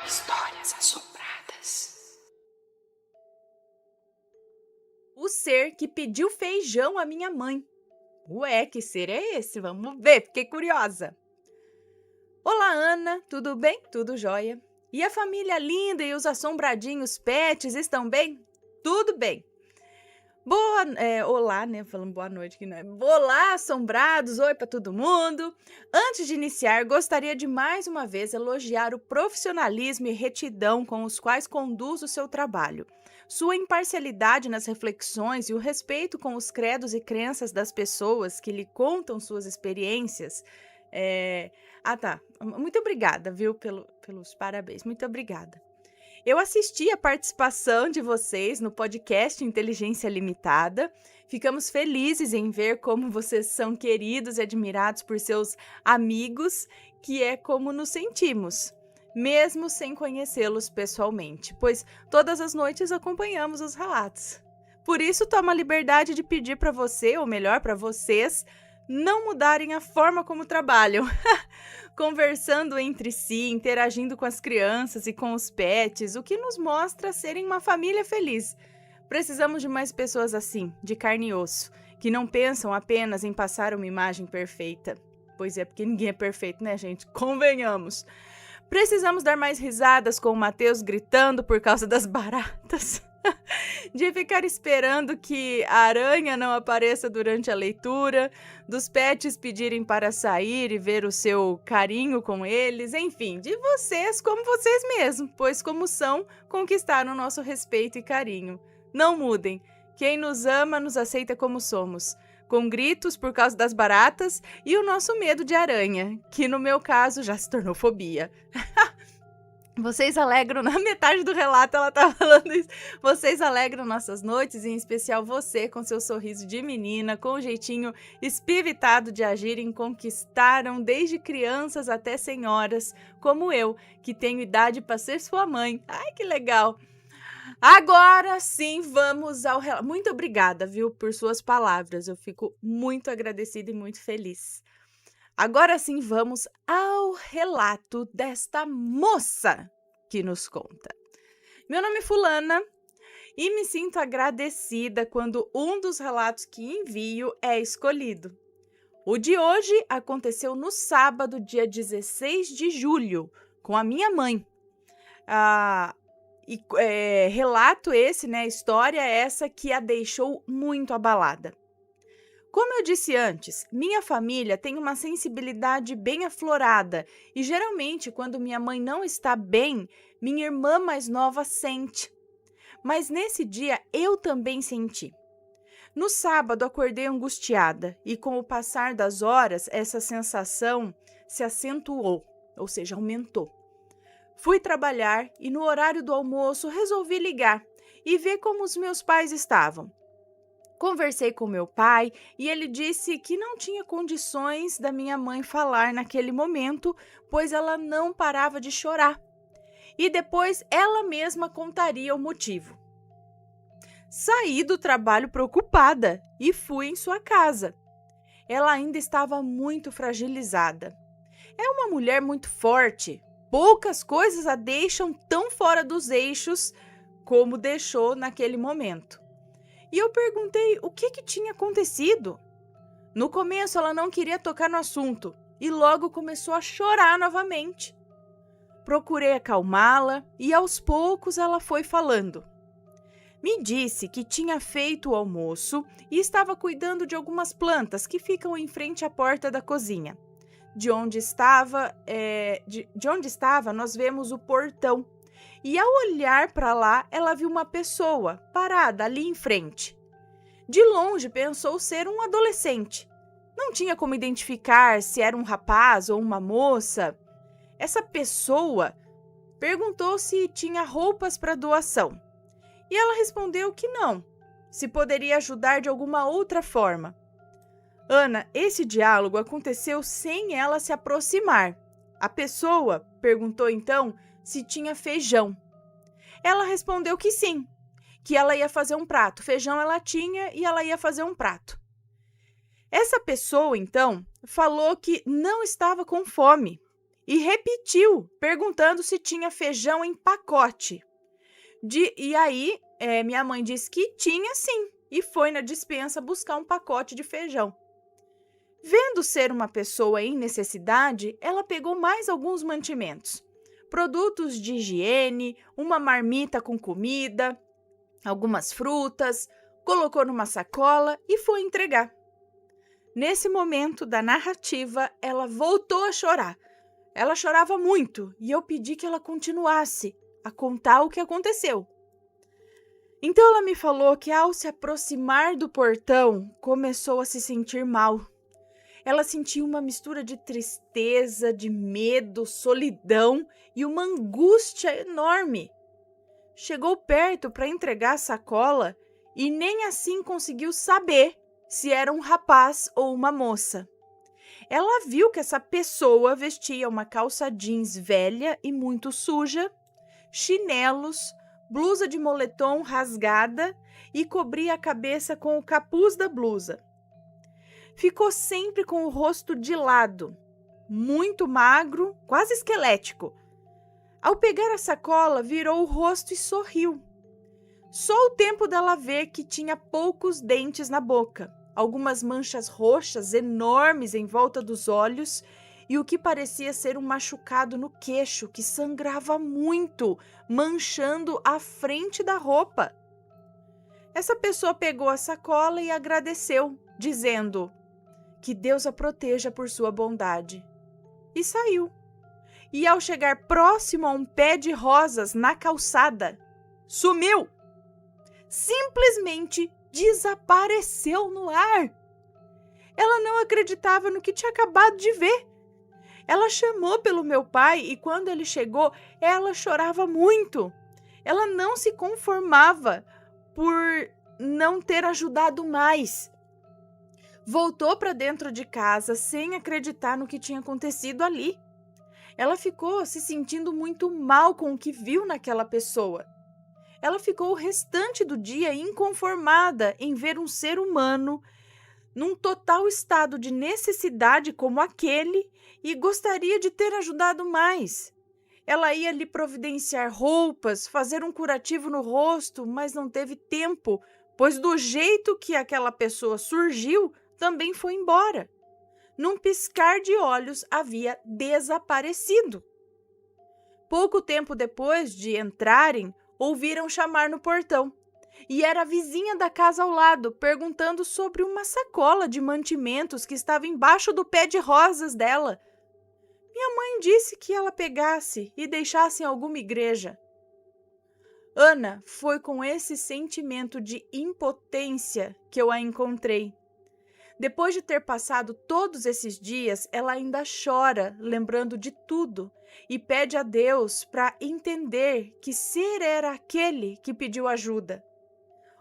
Histórias assombradas. O ser que pediu feijão à minha mãe. Ué, que ser é esse? Vamos ver, fiquei curiosa. Olá, Ana, tudo bem? Tudo jóia. E a família linda e os assombradinhos pets estão bem? Tudo bem. Olá, né? Falando boa noite aqui, não é? Olá, assombrados, oi para todo mundo. Antes de iniciar, gostaria de mais uma vez elogiar o profissionalismo e retidão com os quais conduz o seu trabalho. Sua imparcialidade nas reflexões e o respeito com os credos e crenças das pessoas que lhe contam suas experiências. Tá. Muito obrigada, viu, pelos parabéns. Muito obrigada. Eu assisti a participação de vocês no podcast Inteligência Limitada. Ficamos felizes em ver como vocês são queridos e admirados por seus amigos, que é como nos sentimos, mesmo sem conhecê-los pessoalmente, pois todas as noites acompanhamos os relatos. Por isso, tomo a liberdade de pedir para você, ou melhor, para vocês, não mudarem a forma como trabalham. Conversando entre si, interagindo com as crianças e com os pets, o que nos mostra serem uma família feliz. Precisamos de mais pessoas assim, de carne e osso, que não pensam apenas em passar uma imagem perfeita. Pois é, porque ninguém é perfeito, né, gente? Convenhamos. Precisamos dar mais risadas com o Matheus gritando por causa das baratas. De ficar esperando que a aranha não apareça durante a leitura, dos pets pedirem para sair e ver o seu carinho com eles, enfim, de vocês como vocês mesmos, pois como são, conquistaram nosso respeito e carinho. Não mudem. Quem nos ama nos aceita como somos, com gritos por causa das baratas e o nosso medo de aranha, que no meu caso já se tornou fobia. Vocês alegram, na metade do relato ela tá falando isso, vocês alegram nossas noites, em especial você com seu sorriso de menina, com o jeitinho espivitado de agir e conquistaram desde crianças até senhoras, como eu, que tenho idade para ser sua mãe. Ai, que legal! Agora sim, vamos ao relato. Muito obrigada, viu, por suas palavras, eu fico muito agradecida e muito feliz. Agora sim, vamos ao relato desta moça que nos conta. Meu nome é Fulana e me sinto agradecida quando um dos relatos que envio é escolhido. O de hoje aconteceu no sábado, dia 16 de julho, com a minha mãe. Relato esse, né? História essa que a deixou muito abalada. Como eu disse antes, minha família tem uma sensibilidade bem aflorada e geralmente quando minha mãe não está bem, minha irmã mais nova sente. Mas nesse dia eu também senti. No sábado acordei angustiada e com o passar das horas essa sensação se acentuou, ou seja, aumentou. Fui trabalhar e no horário do almoço resolvi ligar e ver como os meus pais estavam. Conversei com meu pai e ele disse que não tinha condições da minha mãe falar naquele momento, pois ela não parava de chorar. E depois ela mesma contaria o motivo. Saí do trabalho preocupada e fui em sua casa. Ela ainda estava muito fragilizada. É uma mulher muito forte. Poucas coisas a deixam tão fora dos eixos como deixou naquele momento. E eu perguntei o que tinha acontecido. No começo ela não queria tocar no assunto e logo começou a chorar novamente. Procurei acalmá-la e aos poucos ela foi falando. Me disse que tinha feito o almoço e estava cuidando de algumas plantas que ficam em frente à porta da cozinha. De onde estava, nós vemos o portão. E ao olhar para lá, ela viu uma pessoa parada ali em frente. De longe pensou ser um adolescente. Não tinha como identificar se era um rapaz ou uma moça. Essa pessoa perguntou se tinha roupas para doação. E ela respondeu que não, se poderia ajudar de alguma outra forma. Ana, esse diálogo aconteceu sem ela se aproximar. A pessoa perguntou então se tinha feijão. Ela respondeu que sim, que ela ia fazer um prato. Feijão ela tinha e ela ia fazer um prato. Essa pessoa, então, falou que não estava com fome e repetiu, perguntando se tinha feijão em pacote. E aí, minha mãe disse que tinha sim, e foi na despensa buscar um pacote de feijão. Vendo ser uma pessoa em necessidade, ela pegou mais alguns mantimentos, produtos de higiene, uma marmita com comida, algumas frutas, colocou numa sacola e foi entregar. Nesse momento da narrativa, ela voltou a chorar. Ela chorava muito e eu pedi que ela continuasse a contar o que aconteceu. Então ela me falou que ao se aproximar do portão, começou a se sentir mal. Ela sentiu uma mistura de tristeza, de medo, solidão e uma angústia enorme. Chegou perto para entregar a sacola e nem assim conseguiu saber se era um rapaz ou uma moça. Ela viu que essa pessoa vestia uma calça jeans velha e muito suja, chinelos, blusa de moletom rasgada e cobria a cabeça com o capuz da blusa. Ficou sempre com o rosto de lado, muito magro, quase esquelético. Ao pegar a sacola, virou o rosto e sorriu. Só o tempo dela ver que tinha poucos dentes na boca, algumas manchas roxas enormes em volta dos olhos e o que parecia ser um machucado no queixo que sangrava muito, manchando a frente da roupa. Essa pessoa pegou a sacola e agradeceu, dizendo: "Que Deus a proteja por sua bondade." E saiu. E ao chegar próximo a um pé de rosas na calçada, sumiu. Simplesmente desapareceu no ar. Ela não acreditava no que tinha acabado de ver. Ela chamou pelo meu pai e quando ele chegou, ela chorava muito. Ela não se conformava por não ter ajudado mais. Voltou para dentro de casa sem acreditar no que tinha acontecido ali. Ela ficou se sentindo muito mal com o que viu naquela pessoa. Ela ficou o restante do dia inconformada em ver um ser humano num total estado de necessidade como aquele e gostaria de ter ajudado mais. Ela ia lhe providenciar roupas, fazer um curativo no rosto, mas não teve tempo, pois do jeito que aquela pessoa surgiu, também foi embora. Num piscar de olhos, havia desaparecido. Pouco tempo depois de entrarem, ouviram chamar no portão. E era a vizinha da casa ao lado, perguntando sobre uma sacola de mantimentos que estava embaixo do pé de rosas dela. Minha mãe disse que ela pegasse e deixasse em alguma igreja. Ana, foi com esse sentimento de impotência que eu a encontrei. Depois de ter passado todos esses dias, ela ainda chora, lembrando de tudo, e pede a Deus para entender que ser era aquele que pediu ajuda.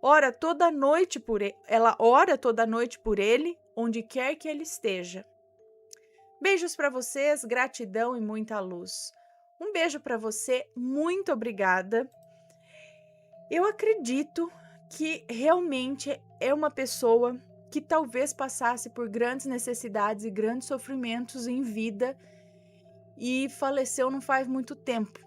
Ora toda noite por ele, ela ora toda noite por ele, onde quer que ele esteja. Beijos para vocês, gratidão e muita luz. Um beijo para você, muito obrigada. Eu acredito que realmente é uma pessoa que talvez passasse por grandes necessidades e grandes sofrimentos em vida e faleceu não faz muito tempo.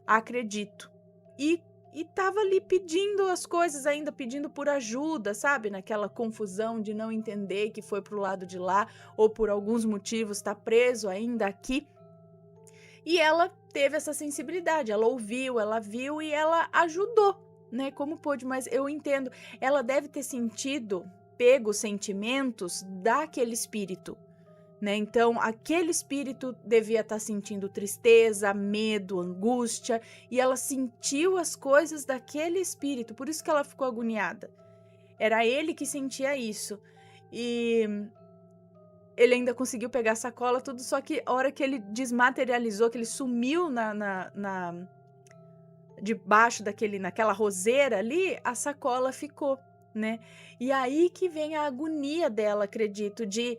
Acredito. E estava ali pedindo as coisas ainda, pedindo por ajuda, sabe? Naquela confusão de não entender que foi para o lado de lá ou por alguns motivos está preso ainda aqui. E ela teve essa sensibilidade, ela ouviu, ela viu e ela ajudou, né? Como pôde, mas eu entendo, ela deve ter pego os sentimentos daquele espírito, né? Então, aquele espírito devia estar sentindo tristeza, medo, angústia, e ela sentiu as coisas daquele espírito, por isso que ela ficou agoniada. Era ele que sentia isso. E ele ainda conseguiu pegar a sacola, tudo, só que a hora que ele desmaterializou, que ele sumiu debaixo naquela roseira ali, a sacola ficou, né? E aí que vem a agonia dela, acredito, de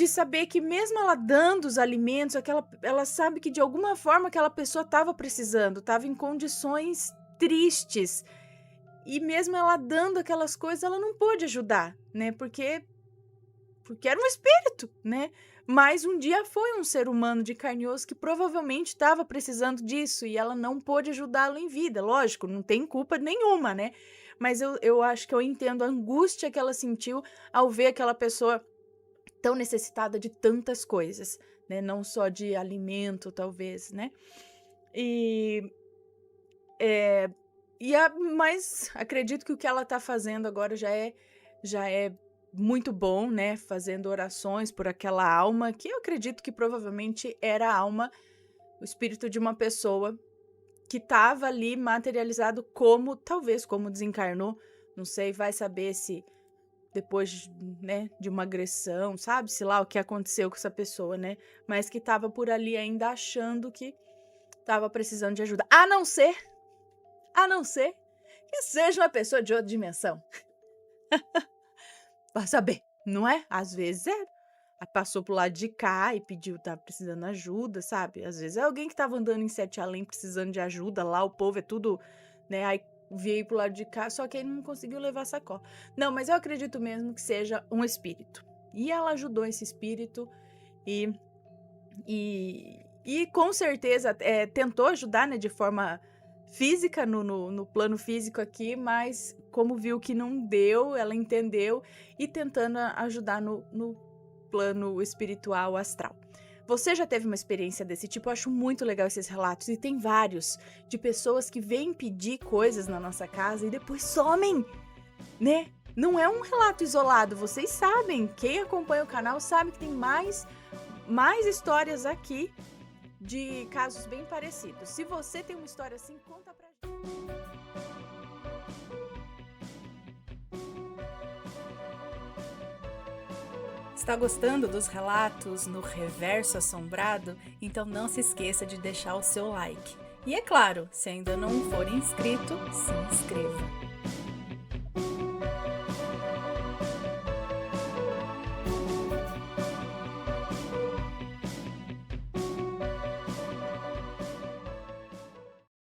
saber que mesmo ela dando os alimentos, ela sabe que de alguma forma aquela pessoa estava precisando, estava em condições tristes. E mesmo ela dando aquelas coisas, ela não pôde ajudar, né? Porque era um espírito, né? Mas um dia foi um ser humano de carne e osso que provavelmente estava precisando disso e ela não pôde ajudá-lo em vida. Lógico, não tem culpa nenhuma, né? Mas eu acho que eu entendo a angústia que ela sentiu ao ver aquela pessoa tão necessitada de tantas coisas, né? Não só de alimento, talvez, né? E, é, mas acredito que o que ela tá fazendo agora já é muito bom, né? Fazendo orações por aquela alma, que eu acredito que provavelmente era a alma, o espírito de uma pessoa que estava ali materializado como, talvez como desencarnou, não sei, vai saber se depois, né, de uma agressão, sabe? Se lá o que aconteceu com essa pessoa, né? Mas que estava por ali ainda achando que estava precisando de ajuda. A não ser que seja uma pessoa de outra dimensão. Vai saber, não é? Às vezes é. Aí passou pro lado de cá e pediu, tava precisando de ajuda, sabe? Às vezes é alguém que tava andando em Sete Além precisando de ajuda, lá o povo é tudo, né? Aí veio pro lado de cá, só que ele não conseguiu levar a sacola. Não, mas eu acredito mesmo que seja um espírito. E ela ajudou esse espírito e, e com certeza tentou ajudar, né, de forma física, no plano físico aqui, mas como viu que não deu, ela entendeu e tentando ajudar no plano espiritual astral. Você já teve uma experiência desse tipo? Eu acho muito legal esses relatos, e tem vários, de pessoas que vêm pedir coisas na nossa casa e depois somem, né? Não é um relato isolado, vocês sabem, quem acompanha o canal sabe que tem mais histórias aqui de casos bem parecidos. Se você tem uma história assim, conta pra gente. Está gostando dos relatos no Reverso Assombrado? Então não se esqueça de deixar o seu like. E é claro, se ainda não for inscrito, se inscreva.